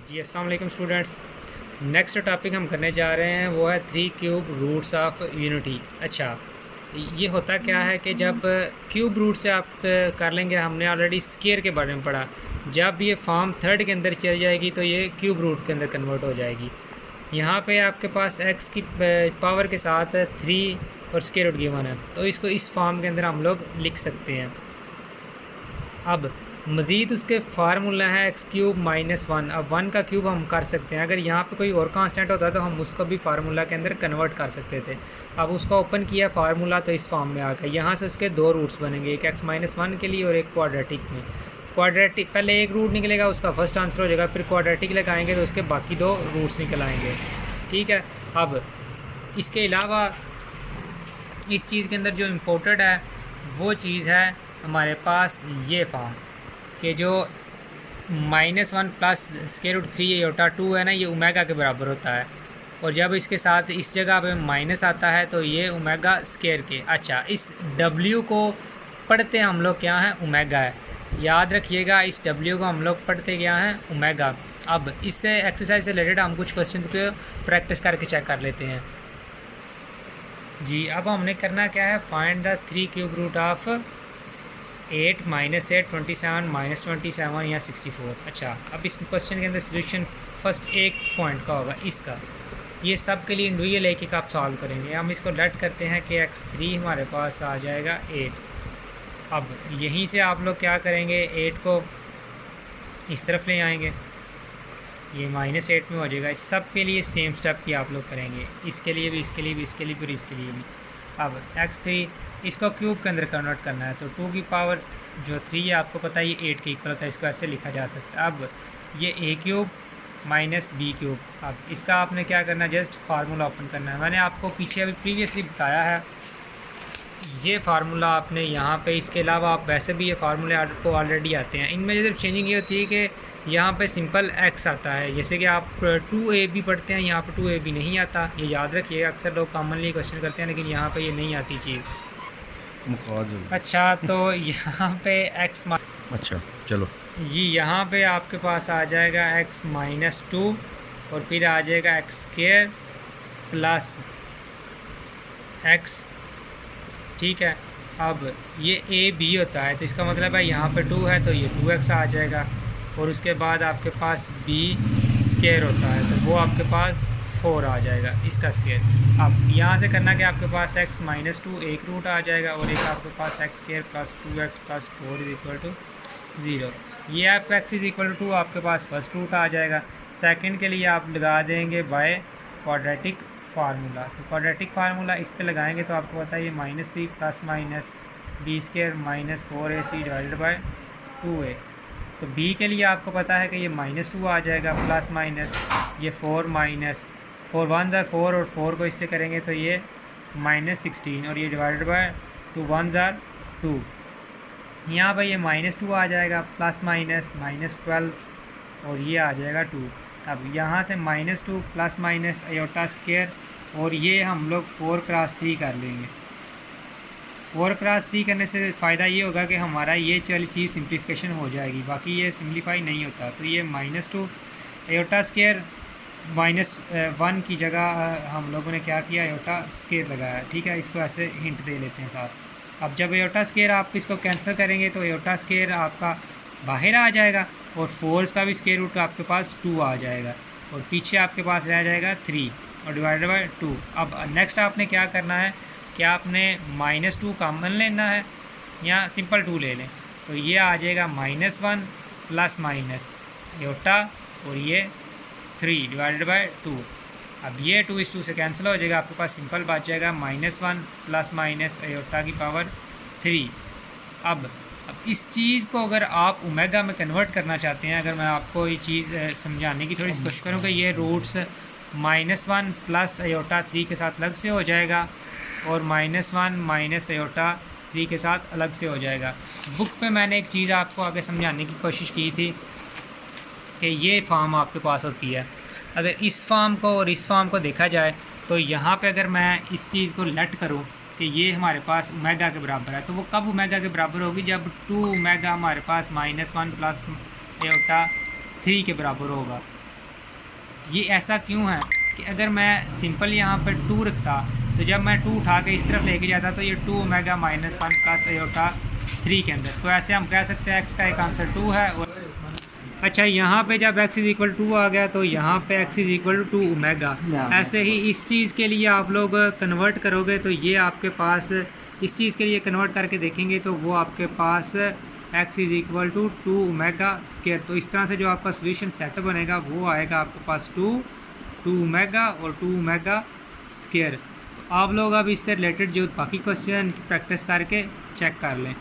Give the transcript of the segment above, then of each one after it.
जी अस्सलाम वालेकुम students. Next topic हम करने जा रहे हैं वो है 3 क्यूब रूट्स ऑफ यूनिटी। अच्छा, ये होता क्या है कि जब क्यूब रूट से आप कर लेंगे, हमने ऑलरेडी स्केयर के बारे में पढ़ा। जब ये फॉर्म थर्ड के अंदर चल जाएगी तो ये क्यूब रूट के अंदर कन्वर्ट हो जाएगी। यहाँ पे आपके पास एक्स की पावर के साथ 3 और स्केयर रूट गिवन है, तो इसको इस फॉर्म के अंदर हम लोग लिख सकते हैं। अब मज़ीद उसके फार्मूला है एक्स क्यूब माइनस वन। अब वन का क्यूब हम कर सकते हैं, अगर यहाँ पे कोई और कांस्टेंट होता तो हम उसको भी फार्मूला के अंदर कन्वर्ट कर सकते थे। अब उसका ओपन किया फार्मूला तो इस फॉर्म में आ गया। यहाँ से उसके दो रूट्स बनेंगे, एक एक्स माइनस वन के लिए और एक क्वाड्रेटिक में। क्वाड्रेटिक पहले एक रूट निकलेगा, उसका फर्स्ट आंसर हो जाएगा, फिर क्वाड्रेटिक लगाएंगे तो उसके बाकी दो रूट्स निकल आएंगे। ठीक है। अब इसके अलावा इस चीज़ के अंदर जो इम्पोर्टेंट है वो चीज़ है हमारे पास ये फॉर्म कि जो -1 प्लस स्क्वायर रूट 3 योटा 2 है ना, ये ओमेगा के बराबर होता है। और जब इसके साथ इस जगह पे माइनस आता है तो ये ओमेगा स्क्वायर के। अच्छा, इस W को पढ़ते हम लोग क्या है, ओमेगा है। याद रखिएगा, इस W को हम लोग पढ़ते क्या हैं, ओमेगा। अब इससे एक्सरसाइज से रिलेटेड हम कुछ क्वेश्चन को प्रैक्टिस करके चेक कर लेते हैं जी। अब हमने करना क्या है, find the 3 cube root of 8 -8 27 -27 या 64। अच्छा, अब इस क्वेश्चन के अंदर सोल्यूशन फर्स्ट एक पॉइंट का होगा इसका। ये सब के लिए इंडिविजुअल एक आप सॉल्व करेंगे। हम इसको लेट करते हैं कि x3 हमारे पास आ जाएगा 8। अब यहीं से आप लोग क्या करेंगे, 8 को इस तरफ ले आएंगे, ये -8 में हो जाएगा। सब के लिए सेम स्टेप की आप लोग करेंगे, इसके लिए भी, इसके लिए भी, इसके लिए भी और इसके लिए भी। अब x3 इसको क्यूब के अंदर कन्वर्ट करना है, तो 2 की पावर जो 3 है आपको पता है ये 8 के इक्वल होता है, इसको ऐसे लिखा जा सकता है। अब ये a cube minus B cube. अब इसका आपने क्या करना है, जस्ट फार्मूला ओपन करना है। मैंने आपको पीछे अभी प्रीवियसली बताया है ये फार्मूला आपने यहाँ पे, इसके अलावा आप वैसे भी ये फार्मूले आपको ऑलरेडी आते हैं। इनमें जो चेंजिंग ये होती है कि यहाँ पे सिंपल x आता है, जैसे कि आप 2ab पढ़ते हैं, यहाँ पे 2ab नहीं आता, ये याद रखिएगा। अक्सर लोग कॉमनली क्वेश्चन करते हैं लेकिन यहाँ पे ये नहीं आती चीज़। अच्छा, तो यहाँ पे x, अच्छा चलो, ये यहाँ पे आपके पास आ जाएगा x-2 और फिर आ जाएगा एक्स स्क्वायर प्लस x। ठीक है। अब ये a b होता है, तो इसका मतलब है यहाँ पे 2 है तो ये 2x आ जाएगा, और उसके बाद आपके पास b स्क्वायर होता है तो वो आपके पास 4 आ जाएगा, इसका स्क्वायर। अब यहाँ से करना कि आपके पास x-2 एक रूट आ जाएगा और एक आपके पास x square plus 2x plus 4 is equal to 0। ये आप x इज इक्वल टू 2 आपके पास फर्स्ट रूट आ जाएगा। सेकंड के लिए आप लगा देंगे बाय क्वाड्रेटिक फार्मूला। तो क्वाड्रेटिक फार्मूला इस पे लगाएंगे तो आपको पता है ये -3 plus minus B square minus 4ac divided by 2a। तो b के लिए आपको पता है कि ये -2 आ जाएगा प्लस माइनस ये 4 माइनस 4 1 ज़ार 4 और 4 को इससे करेंगे तो ये -16 और ये डिवाइडेड बाय 2 1 ज़ार 2। यहाँ पर ये -2 आ जाएगा प्लस माइनस -12 और ये आ जाएगा 2। अब यहाँ से -2 प्लस माइनस अयोटा स्क्वायर और ये हम लोग 4 क्रॉस 3 कर लेंगे। 4 क्रॉस 3 करने से फ़ायदा ये होगा कि हमारा ये चल चीज़ सिंप्लीफिकेशन हो जाएगी, बाकी ये सिंप्लीफाई नहीं होता। तो ये -2 अयोटा स्क्वायर -1 की जगह हम लोगों ने क्या किया, अयोटा स्क्वायर लगाया। ठीक है, इसको ऐसे हिंट दे लेते हैं साथ। अब जब अयोटा स्क्वायर आप इसको कैंसिल करेंगे तो अयोटा स्क्वायर आपका बाहर आ जाएगा और 4 का भी स्क्वायर रूट आपके पास 2 आ जाएगा और पीछे आपके पास रह जाएगा 3 और डिवाइडेड बाय 2। अब नेक्स्ट आपने क्या करना है कि आपने -2 कॉमन लेना है या सिंपल 2 ले लें, तो ये आ जाएगा -1 प्लस माइनस अयोटा और ये 3 डिवाइडेड बाय 2। अब ये 2 इस 2 से कैंसिल हो जाएगा, आपके पास सिंपल बच जाएगा -1 प्लस माइनस अयोटा की पावर 3। अब इस चीज़ को अगर आप ओमेगा में कन्वर्ट करना चाहते हैं, अगर मैं आपको ये चीज़ समझाने की थोड़ी सी कोशिश करूँ कि ये रूट्स -1 प्लस अयोटा 3 के साथ अलग से हो जाएगा और -1 माइनस अयोटा 3 के साथ अलग से हो जाएगा। बुक पे मैंने एक चीज़ आपको आगे समझाने की कोशिश की थी कि ये फॉर्म आपके पास होती है। अगर इस फॉर्म को और इस फॉर्म को देखा जाए तो यहाँ पे अगर मैं इस चीज़ को लेट करूँ कि ये हमारे पास ओमेगा के बराबर है, तो वो कब ओमेगा के बराबर होगी, जब 2 ओमेगा हमारे पास -1 प्लस अयोटा 3 के बराबर होगा। ये ऐसा क्यों है कि अगर मैं सिंपल यहाँ पर 2 रखता तो जब मैं 2 उठा के इस तरफ लेके जाता तो ये 2 ओमेगा माइनस 1 प्लस ये होता 3 के अंदर। तो ऐसे हम कह सकते हैं एक्स का एक आंसर 2 है। और अच्छा, यहाँ पे जब x इज़ इक्वल 2 आ गया तो यहाँ पे x इज़ इक्वल 2 ओमेगा। ऐसे ही इस चीज़ के लिए आप लोग कन्वर्ट करोगे तो ये आपके पास, इस चीज़ के लिए कन्वर्ट करके देखेंगे तो वो आपके पास x is equal to 2 omega square. तो इस तरह से जो आपका सोल्यूशन सेट बनेगा वो आएगा आपके पास 2 ओमेगा और 2 ओमेगा स्क्वायर। तो आप लोग अब इससे रिलेटेड जो बाकी क्वेश्चन की प्रैक्टिस करके चेक कर लें।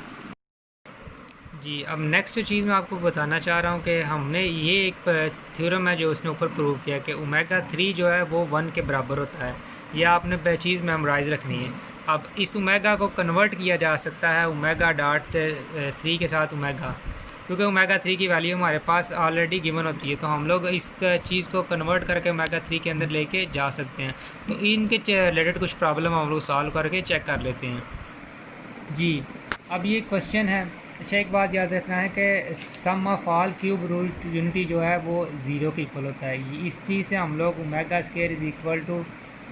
जी, अब नेक्स्ट चीज़ मैं आपको बताना चाह रहा हूँ कि हमने ये एक थ्योरम है जो उसने ऊपर प्रूव किया कि ओमेगा 3 जो है वो 1 के बराबर होता है। ये आपने चीज़ मेमोराइज रखनी है। अब इस ओमेगा को कन्वर्ट किया जा सकता है ओमेगा डॉट 3 के साथ ओमेगा, क्योंकि ओमेगा 3 की वैल्यू हमारे पास ऑलरेडी गिवन होती है। तो हम लोग इस चीज़ को कन्वर्ट करके ओमेगा 3 के अंदर लेके जा सकते हैं। तो इनके रिलेटेड कुछ प्रॉब्लम हम लोग सॉल्व करके चेक कर लेते हैं। जी, अब ये क्वेश्चन है। अच्छा, एक बात याद रखना है कि sum of all cube root unity जो है वो 0 के इक्वल होता है। इस चीज़ से हम लोग omega square is equal to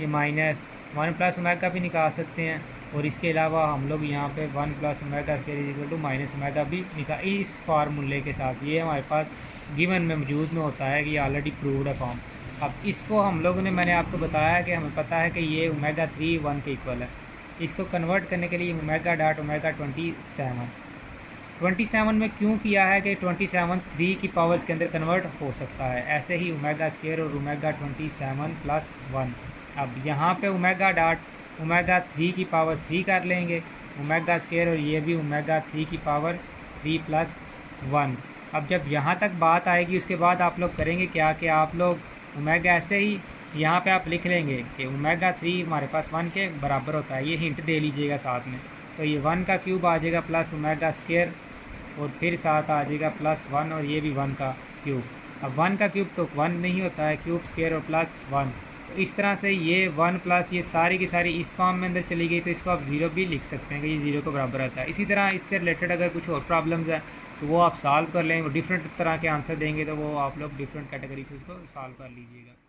ये माइनस 1 प्लस ओमेगा भी निकाल सकते हैं। और इसके अलावा हम लोग यहाँ पे 1 plus omega square is equal to minus omega भी निकाल, इस फार्मूले के साथ। ये हमारे पास गिवन में मौजूद में होता है कि ये ऑलरेडी प्रूव्ड है फॉर्म। अब इसको हम लोगों ने, मैंने आपको बताया कि हमें पता है कि ये ओमेगा 3 1 के इक्वल है। इसको कन्वर्ट करने के लिए ओमेगा डॉट ओमेगा 27 में क्यों किया है कि 27 3 की पावर्स के अंदर कन्वर्ट हो सकता है। ऐसे ही ओमेगा स्क्वायर और ओमेगा 27 प्लस 1। अब यहाँ पे ओमेगा डॉट ओमेगा 3 की पावर 3 कर लेंगे, ओमेगा स्क्वायर, और ये भी ओमेगा 3 की पावर 3 प्लस 1। अब जब यहाँ तक बात आएगी उसके बाद आप लोग करेंगे क्या कि आप लोग ओमेगा ऐसे ही यहाँ पे आप लिख लेंगे कि ओमेगा 3 हमारे पास 1 के बराबर होता है। ये हिंट दे लीजिएगा साथ में। तो ये 1 का क्यूब आ जाएगा प्लस ओमेगा स्क्वायर, और फिर साथ आ जाएगा प्लस 1, और ये भी 1 का क्यूब। अब 1 का क्यूब तो 1 नहीं होता है, क्यूब स्क्वायर और प्लस 1। तो इस तरह से ये 1 प्लस ये सारी की सारी इस फॉर्म में अंदर चली गई, तो इसको आप 0 भी लिख सकते हैं कि ये 0 को बराबर आता है। इसी तरह इससे रिलेटेड अगर कुछ और प्रॉब्लम्स है तो वो आप सॉल्व कर लें। वो डिफरेंट तरह के आंसर देंगे तो वो आप लोग डिफरेंट कैटेगरी से उसको सॉल्व कर लीजिएगा।